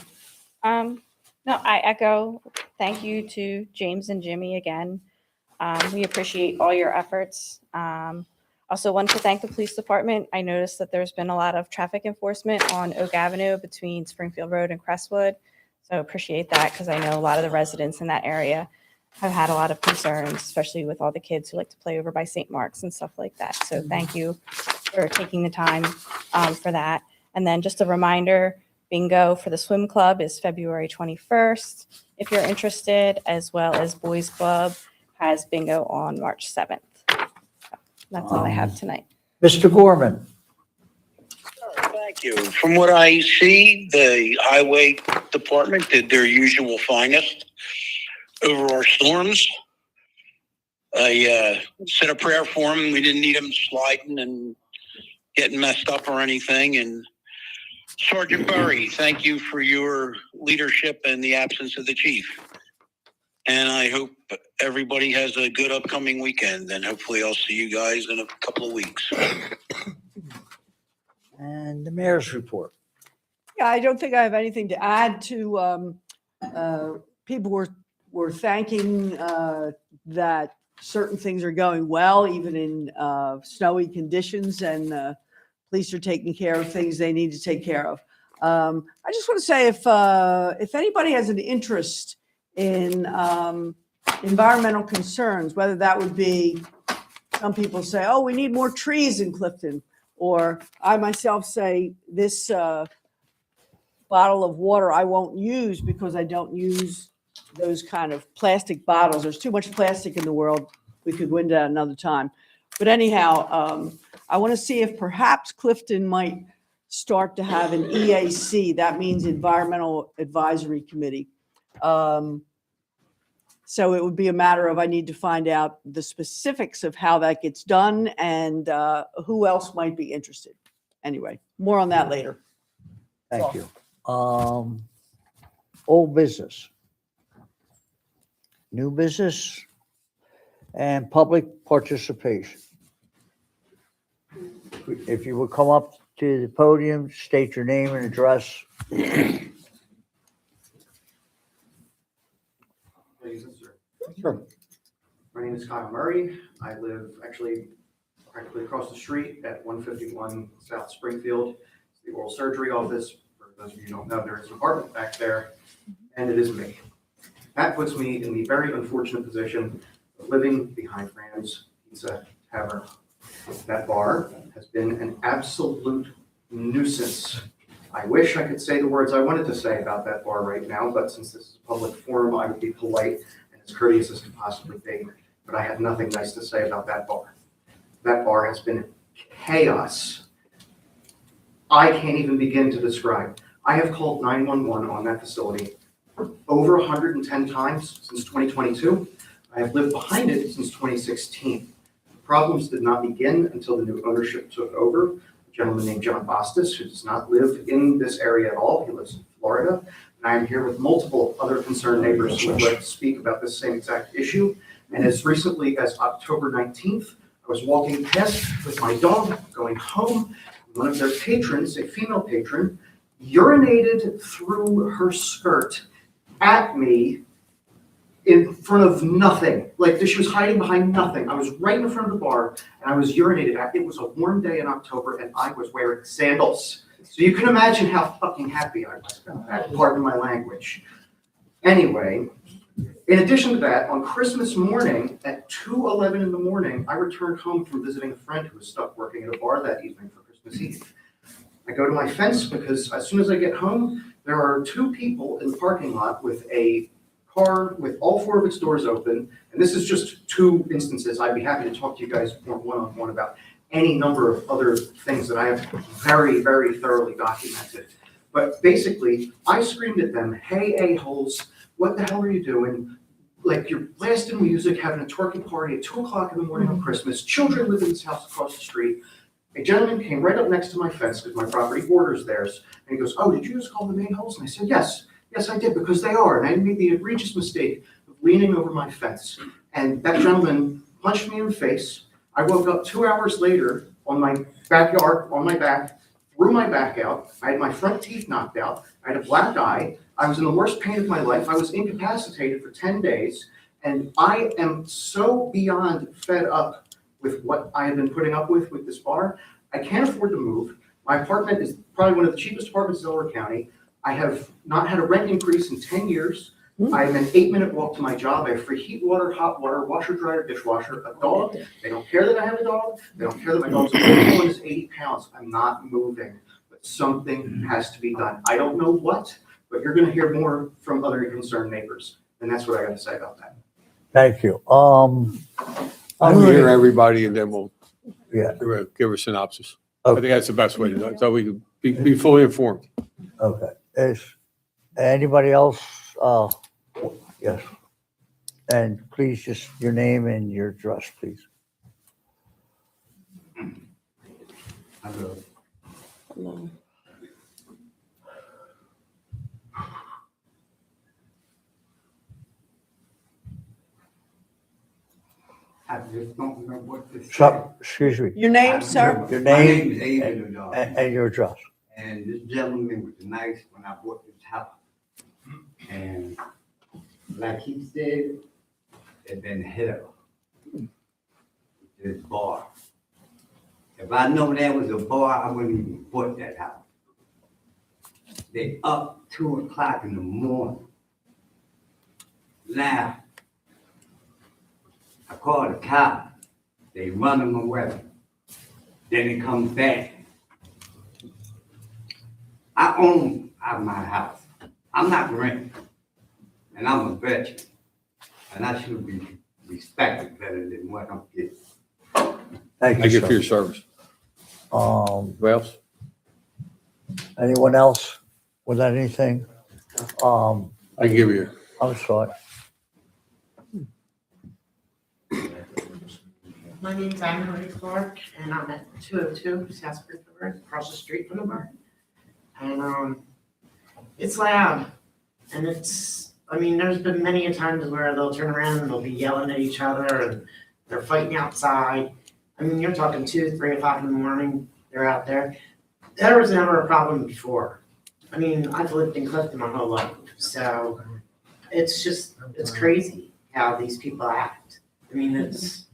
No, I echo thank you to James and Jimmy again. We appreciate all your efforts. Also wanted to thank the police department. I noticed that there's been a lot of traffic enforcement on Oak Avenue between Springfield Road and Crestwood. So appreciate that because I know a lot of the residents in that area have had a lot of concerns, especially with all the kids who like to play over by St. Mark's and stuff like that. So thank you for taking the time for that. And then just a reminder, bingo for the swim club is February 21st, if you're interested, as well as Boys Club has bingo on March 7th. That's all I have tonight. Mr. Gorman? Thank you. From what I see, the highway department did their usual finest over our storms. I said a prayer for them. We didn't need them sliding and getting messed up or anything. And Sergeant Burry, thank you for your leadership and the absence of the chief. And I hope everybody has a good upcoming weekend, and hopefully I'll see you guys in a couple of weeks. And the mayor's report. Yeah, I don't think I have anything to add to, people were thanking that certain things are going well, even in snowy conditions, and police are taking care of things they need to take care of. I just want to say if anybody has an interest in environmental concerns, whether that would be, some people say, oh, we need more trees in Clifton, or I myself say this bottle of water I won't use because I don't use those kind of plastic bottles. There's too much plastic in the world. We could go into that another time. But anyhow, I want to see if perhaps Clifton might start to have an EAC. That means Environmental Advisory Committee. So it would be a matter of I need to find out the specifics of how that gets done and who else might be interested. Anyway, more on that later. Thank you. Old business. New business and public participation. If you would come up to the podium, state your name and address. Sure. My name is Kyle Murray. I live actually practically across the street at 151 South Springfield. It's the oral surgery office. For those of you who don't know, there is an apartment back there, and it is me. That puts me in the very unfortunate position of living behind Fran's Pizza Tavern. That bar has been an absolute nuisance. I wish I could say the words I wanted to say about that bar right now, but since this is a public forum, I would be polite and as courteous as could possibly be. But I have nothing nice to say about that bar. That bar has been chaos. I can't even begin to describe. I have called 911 on that facility over 110 times since 2022. I have lived behind it since 2016. Problems did not begin until the new ownership took over. A gentleman named John Bostis, who does not live in this area at all. He lives in Florida. And I am here with multiple other concerned neighbors who would like to speak about this same exact issue. And as recently as October 19th, I was walking past with my dog going home. One of their patrons, a female patron, urinated through her skirt at me in front of nothing. Like she was hiding behind nothing. I was right in front of the bar and I was urinated at. It was a warm day in October and I was wearing sandals. So you can imagine how fucking happy I was about that, pardon my language. Anyway, in addition to that, on Christmas morning at 2:11 in the morning, I returned home from visiting a friend who was stuck working at a bar that evening for Christmas Eve. I go to my fence because as soon as I get home, there are two people in the parking lot with a car with all four of its doors open. And this is just two instances. I'd be happy to talk to you guys more one-on-one about any number of other things that I have very, very thoroughly documented. But basically, I screamed at them, hey, a-holes, what the hell are you doing? Like, you're blasting music, having a twerking party at 2 o'clock in the morning on Christmas. Children live in this house across the street. A gentleman came right up next to my fence because my property borders theirs. And he goes, oh, did you just call them a-holes? And I said, yes. Yes, I did, because they are. And I made the egregious mistake of leaning over my fence. And that gentleman punched me in the face. I woke up 2 hours later on my backyard, on my back, threw my back out. I had my front teeth knocked out. I had a black eye. I was in the worst pain of my life. I was incapacitated for 10 days. And I am so beyond fed up with what I have been putting up with this bar. I can't afford to move. My apartment is probably one of the cheapest apartments in Delaware County. I have not had a rent increase in 10 years. I'm an 8-minute walk to my job. I have free heat, water, hot water, washer, dryer, dishwasher, a dog. They don't care that I have a dog. They don't care that my dog's old and is 80 pounds. I'm not moving, but something has to be done. I don't know what, but you're gonna hear more from other concerned neighbors. And that's what I got to say about that. Thank you. I'll hear everybody and then we'll Yeah, give a synopsis. I think that's the best way to do it, so we can be fully informed. okay. Is anybody else? Yes. And please just your name and your address, please. I just don't know what to say. So, excuse me, Your name, sir? your My name name is Aiden Nadal, and your address. and this gentleman was nice when I bought this house. And like he said, it been hell. This bar. If I know there was a bar, I wouldn't even bought that house. They up 2 o'clock in the morning. Laugh. I called the cop. They run them away. Then they come back. I own my house. I'm not renting. And I'm a veteran. And I should be respected better than what I'm getting. Thank Thank you you, for your sir. service. What else? Anyone else with anything? I can give you. I'm sorry. My name's Anne Marie Clark, and I'm at 202 South Springfield Road, across the street from the bar. And it's loud, and there's been many a times where they'll turn around and they'll be yelling at each other, and they're fighting outside. I mean, you're talking 2, 3 o'clock in the morning, they're out there. There was never a problem before. I mean, I've lived in Clifton my whole life, so it's crazy how these people act. I mean, it's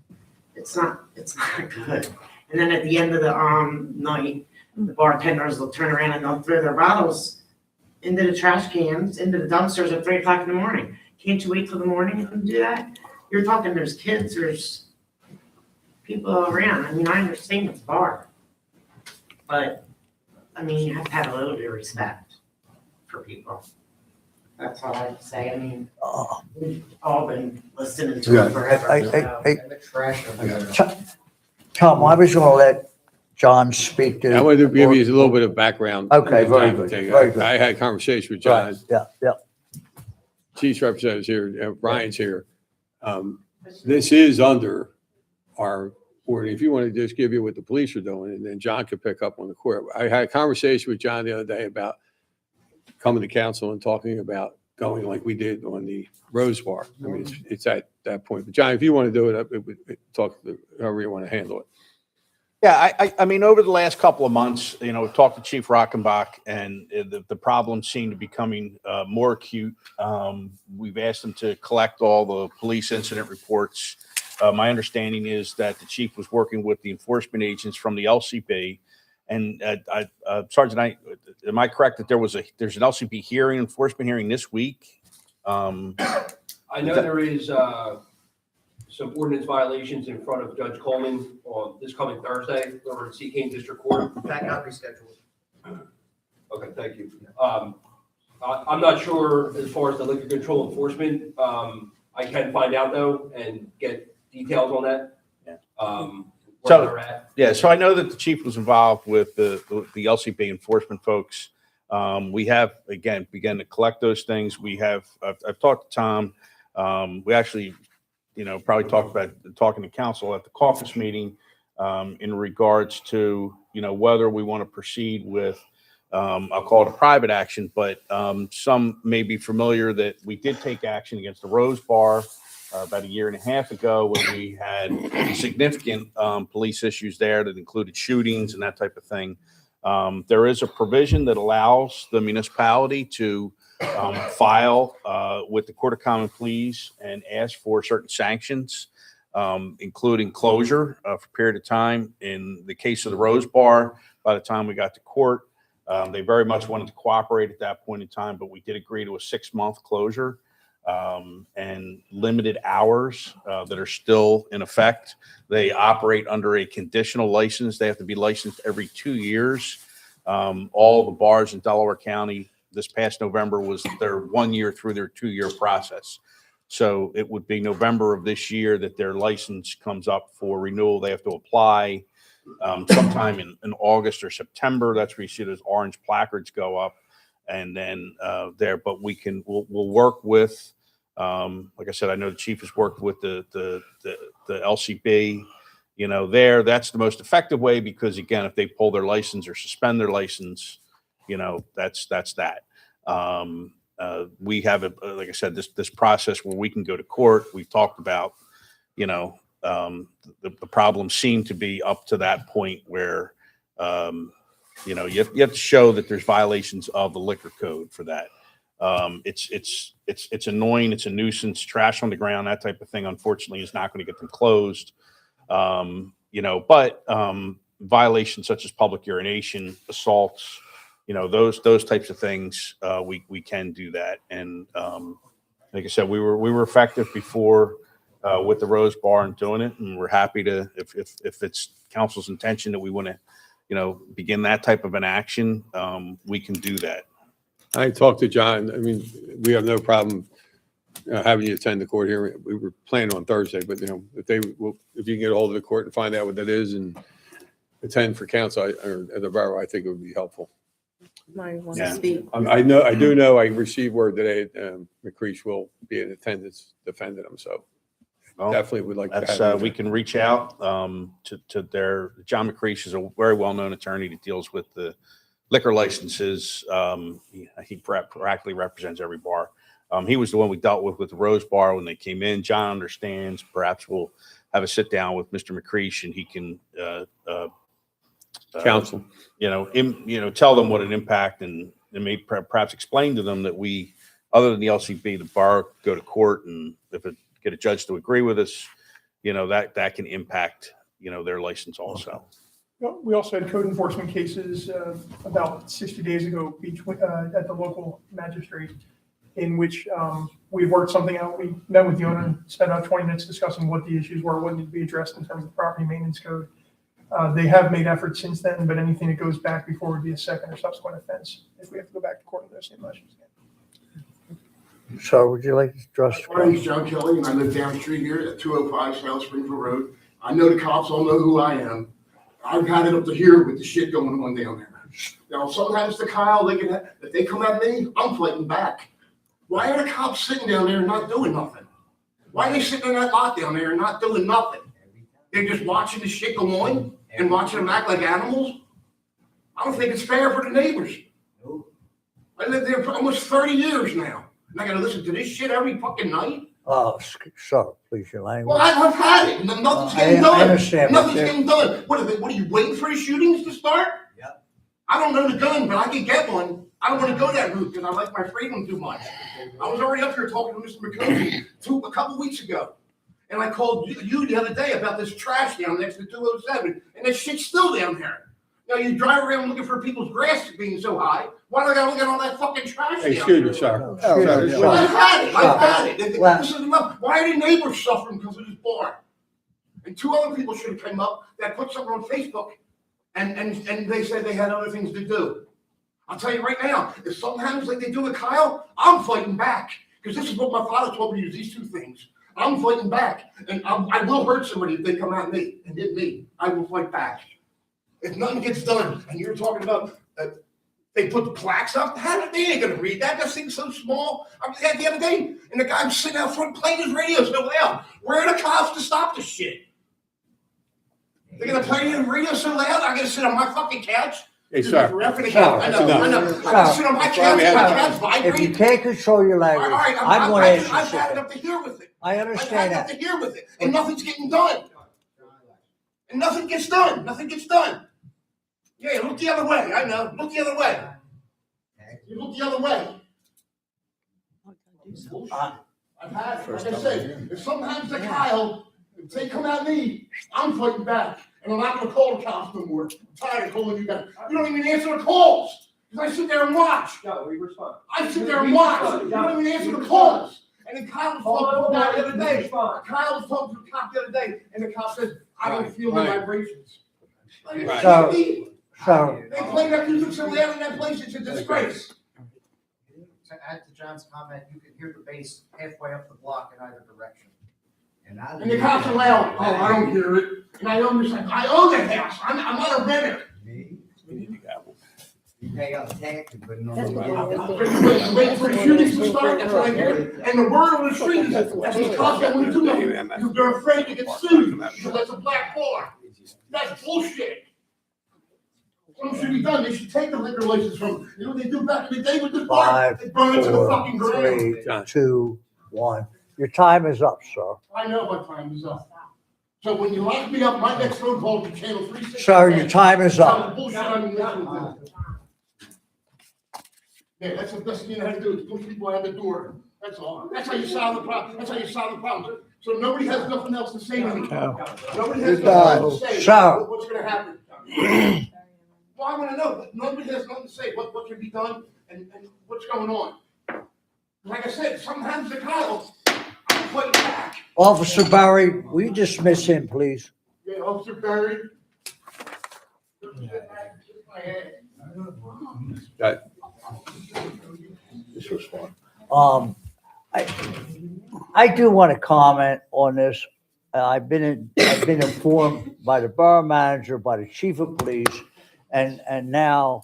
not good. And then at the end of the night, the bartenders will turn around and they'll throw their bottles into the trash cans, into the dumpsters at 3 o'clock in the morning. Can't you wait till the morning and do that? You're talking, there's kids, there's people around. I mean, I understand it's a bar, but I mean, you have to have a little bit of respect for people. That's all I have to say. I mean, we've all been listening to Yeah. it forever. Tom, I was gonna let John speak to. I wanted to give you a little bit of background. Okay, very good, very good. I had a conversation with John. Right, yeah. Chief's representative's here, Brian's here. This is under our board. If you want to just give you what the police are doing, and then John could pick up on the court. I had a conversation with John the other day about coming to council and talking about going like we did on the Rose Bar. I mean, it's at that point. But John, if you want to do it, talk however you want to handle it. Yeah, I mean, over the last couple of months, we've talked to Chief Rockenbach, and the problems seem to be becoming more acute. We've asked them to collect all the police incident reports. My understanding is that the chief was working with the enforcement agents from the LCP. And Sergeant, am I correct that there's an LCP hearing, enforcement hearing this week? I know there is some ordinance violations in front of Judge Coleman on this coming Thursday over at Seacane District Court. That got rescheduled. Okay, thank you. I'm not sure as far as the liquor control enforcement. I can find out though and get details on that. Where they're at. Yeah, so I know that the chief was involved with the LCP enforcement folks. We have, again, begun to collect those things. I've talked to Tom. We actually, probably talked about talking to council at the caucus meeting in regards to, whether we want to proceed with, I'll call it a private action, but some may be familiar that we did take action against the Rose Bar about 1.5 years ago when we had significant police issues there that included shootings and that type of thing. There is a provision that allows the municipality to file with the Court of Common Pleas and ask for certain sanctions, including closure for a period of time. In the case of the Rose Bar, by the time we got to court, they very much wanted to cooperate at that point in time, but we did agree to a 6-month closure and limited hours that are still in effect. They operate under a conditional license. They have to be licensed every 2 years. All the bars in Delaware County this past November was their 1 year through their 2-year process. So it would be November of this year that their license comes up for renewal. They have to apply sometime in August or September. That's where you see those orange placards go up. And then but we'll work with, like I said, I know the chief has worked with the LCB, that's the most effective way, because again, if they pull their license or suspend their license, that's that. We have like I said, this process where we can go to court. We've talked about, the problem seemed to be up to that point where, you have to show that there's violations of the liquor code for that. It's annoying. It's a nuisance. Trash on the ground, that type of thing, unfortunately, is not going to get them closed. But violations such as public urination, assaults, those types of things, we can do that. And like I said, we were effective before with the Rose Bar and doing it, and we're happy to, if it's council's intention that we want to, begin that type of an action, we can do that. I talked to John. I mean, we have no problem having you attend the court hearing. We were planning on Thursday, but if you can get a hold of the court and find out what that is and attend for council or at the borough, I think it would be helpful. Might want Yeah. to speak. I do know I received word today, McCreesh will be in attendance defending him. So Well, definitely would like to That's have him we there. can reach out to their John McCreesh is a very well-known attorney that deals with the liquor licenses. He practically represents every bar. He was the one we dealt with the Rose Bar when they came in. John understands. Perhaps we'll have a sit down with Mr. McCreesh and he can Counsel. Tell them what an impact and maybe perhaps explain to them that we, other than the LCB, the bar go to court, and if it get a judge to agree with us, that can impact, their license also. We also had code enforcement cases about 60 days ago at the local magistrate, in which we worked something out. We met with the owner and spent about 20 minutes discussing what the issues were, what needed to be addressed in terms of the property maintenance code. They have made efforts since then, but anything that goes back before would be a second or subsequent offense if we have to go back to court on those same issues again. Sir, would you like to address? My name's John Kelly, and I live down the street here at 205 South Springfield Road. I know the cops all know who I am. I've had it up to here with the shit going on down there. Now, sometimes the Kyle, if they come at me, I'm fighting back. Why are the cops sitting down there and not doing nothing? Why are they sitting in that lot down there and not doing nothing? They're just watching the shit go on and watching them act like animals? I don't think it's fair for the neighbors. I lived there for almost 30 years now. And I gotta listen to this shit every fucking night? Sir, please, your language. Well, I've had it. Nothing's getting I done. understand, but Nothing's getting done. What are you waiting for the shootings to start? Yeah. I don't know the gun, but I can get one. I don't want to go that route because I like my freedom too much. I was already up here talking to Mr. McCoy a couple weeks ago. And I called you the other day about this trash down next to 207, and that shit's still down there. Now, you drive around looking for people's grass being so high. Why do I gotta look at all that fucking trash down Excuse me, there? sir. Well, I've had it. I've had it. Well- This is enough. Why are the neighbors suffering because of this bar? And 2 other people should have come up that put something on Facebook, and they said they had other things to do. I'll tell you right now, if something happens like they do with Kyle, I'm fighting back. Because this is what my father told me to use these 2 things. I'm fighting back. And I will hurt somebody if they come at me and hit me. I will fight back. If nothing gets done, and you're talking about they put the plaques up, they ain't gonna read that. That thing's so small. I was there the other day, and the guy was sitting out front playing his radio so loud. Where are the cops to stop this shit? They're gonna play his radio so loud, I gotta sit on my fucking couch. Hey, sir. I know. That's I enough. gotta sit on my couch. My couch If you vibrates. can't control your All language, right, I'm going to ask I've you had it something. up to here with it. I I've had understand it up that. to here with it, and nothing's getting done. And nothing gets done. Nothing gets done. Yeah, look the other way. I know. Look the other way. You look the other way. I've had it. Like I said, if something happens to Kyle, if they come at me, I'm fighting back. And I'm not gonna call the cops no more. I'm tired of calling you guys. You don't even answer the calls. Because I sit there and watch. Joe, we respond. I sit there and watch. You don't even answer the calls. And then Kyle was talking to the guy the other day. Respond. Kyle was talking to the cop the other day, and the cop says, I don't feel the Right. vibrations. Like, Right. So- they So, play that music so loud in that place, it's a disgrace. To add to John's comment, you can hear the bass halfway up the block in either direction. And the cops are loud, oh, I don't hear it. And I own this, I own the house, I'm not a renter. You pay out taxes, but no. Wait for the shootings to start, that's what I hear. And the word on the street is that that's what cops don't want to do nothing. Because they're afraid to get sued, because that's a black bar. That's bullshit. Something should be done, they should take the liquor license from them. You know what they do back in the day with this bar? 5, They burn it to the 4, fucking ground. 3, 2, 1. Your time is up, sir. I know my time is up. So when you lock me up, my next phone call is to channel 360. Sir, your time is Tell up. the bullshit I'm listening to. Yeah, that's the best thing I have to do, is push people out the door. That's all. That's how you solve the problem. That's how you solve the problem. So nobody has nothing else to say to me. Nobody has nothing else to say. Sir. What's gonna happen? Well, I wanna know, but nobody has nothing to say, what can be done and what's going on. Like I said, sometimes the Kyle, I'm fighting back. Officer Barry, will you dismiss him, please? Yeah, Officer Barry. This was fun. I do want to comment on this. I've been informed by the borough manager, by the chief of police, and now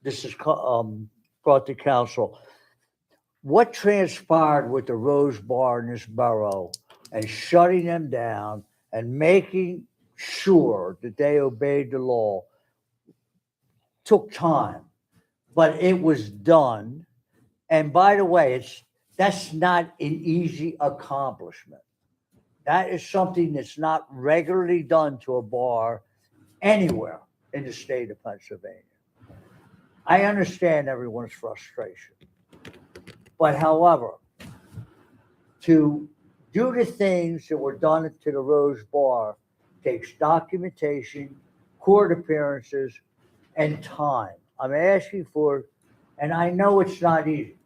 this is brought to council. What transpired with the Rose Bar in this borough and shutting them down and making sure that they obeyed the law took time, but it was done. And by the way, that's not an easy accomplishment. That is something that's not regularly done to a bar anywhere in the state of Pennsylvania. I understand everyone's frustration. But however, to do the things that were done to the Rose Bar takes documentation, court appearances, and time. I'm asking for, and I know it's not easy,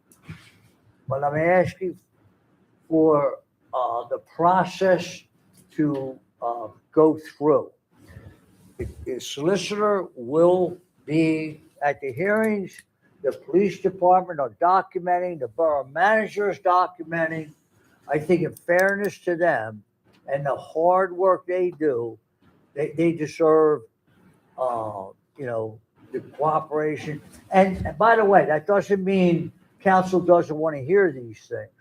but I'm asking for the process to go through. The solicitor will be at the hearings. The police department are documenting, the borough manager is documenting. I think in fairness to them and the hard work they do, they deserve, the cooperation. And by the way, that doesn't mean council doesn't want to hear these things.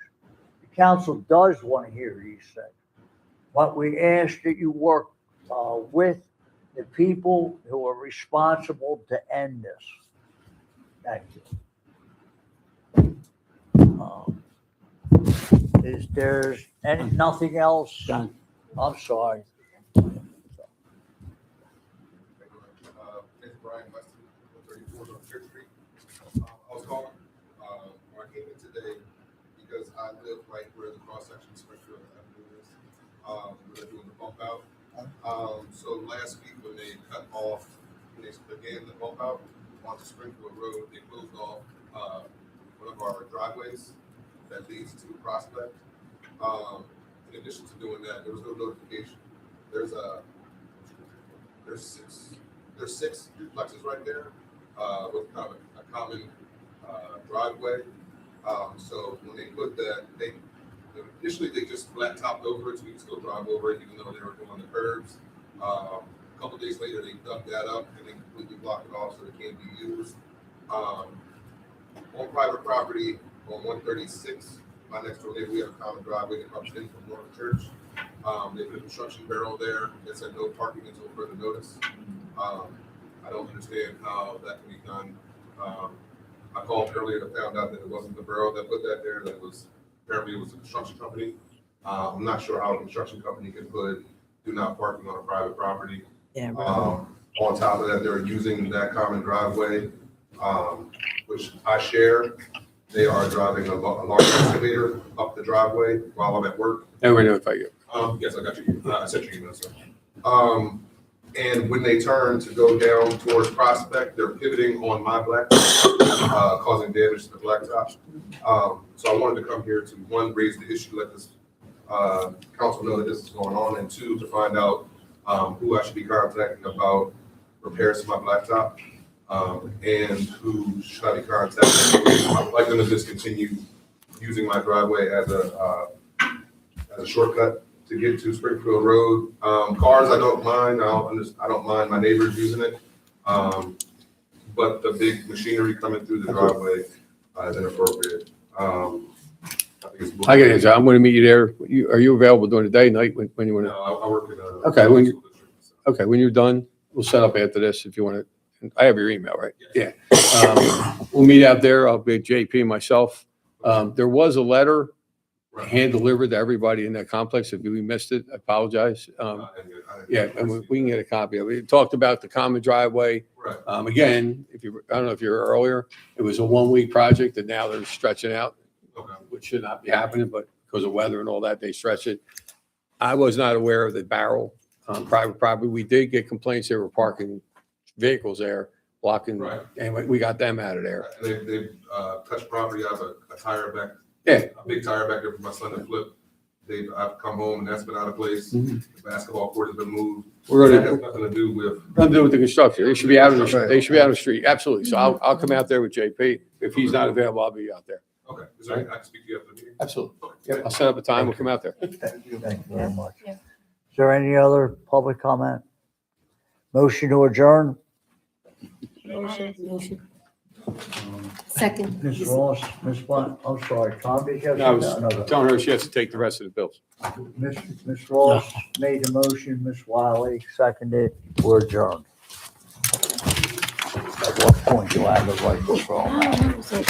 The council does want to hear these things. But we ask that you work with the people who are responsible to end this. Thank you. Is there's nothing else? Done. I'm sorry. It's Brian Weston, 34 on Church Street. I was calling, or I came in today because I live right where the cross section of Springfield Avenue is. Where they're doing the bump out. So last week when they cut off, when they began the bump out onto Springfield Road, they closed off one of our driveways that leads to Prospect. In addition to doing that, there was no notification. There's six duplexes right there with kind of a common driveway. So when they put that, initially they just flat topped over it so we could still drive over it even though they were doing the curbs. A couple days later they dug that up and they completely blocked it off so it can't be used. On private property on 136, my next door neighbor, we have a common driveway that comes in from Northern Church. They put a construction barrel there that said no parking until further notice. I don't understand how that can be done. I called earlier to find out that it wasn't the borough that put that there, that it was apparently it was a construction company. I'm not sure how a construction company can put do not parking on a private property. Yeah, On top of that, they're using that common driveway, which I share they are driving a large excavator up the driveway while I'm at work. And we notify you. Yes, I got you. I sent you email, sir. And when they turn to go down towards Prospect, they're pivoting on my blacktop, causing damage to the blacktop. So I wanted to come here to, one, raise the issue, let this council know that this is going on, and two, to find out who I should be contacting about repairs to my blacktop, and who should I be contacting. I would like them to discontinue using my driveway as a shortcut to get to Springfield Road. Cars, I don't mind. I don't mind my neighbors using it. But the big machinery coming through the driveway is inappropriate. I get it. I'm going to meet you there. Are you available during the day, night, when you want to? No, I work in a. Okay, when you're done, we'll set up after this if you want to. I have your email, right? Yeah. We'll meet out there. I'll be at JP and myself. There was a letter hand delivered to everybody in that complex. If we missed it, I apologize. Yeah, and we can get a copy of it. We talked about the common driveway. Right. Again, I don't know if you were earlier, it was a 1-week project and now they're stretching out, which should not be happening, but because of weather and all that, they stretch it. I was not aware of the Barrel private property. We did get complaints they were parking vehicles there, blocking, and we got them out of there. And they've touched property. I have a tire back. Yeah. A big tire back there for my son to flip. I've come home and that's been out of place. The basketball court has been moved. That has nothing to do with. Nothing to do with the construction. They should be out of the street. Absolutely. So I'll come out there with JP. If he's not available, I'll be out there. Okay. Is there, I can speak to you after the meeting? Absolutely. Yep. I'll set up a time. We'll come out there. Thank you very much. Is there any other public comment? Motion to adjourn? Motion. Second. Ms. Ross, Ms. Blunt, I'm sorry, Tom, did you have I was something? telling her she has to take the rest of the bills. Ms. Ross made the motion, Ms. Wiley seconded, we're adjourned. At what point do I have the right to throw them out?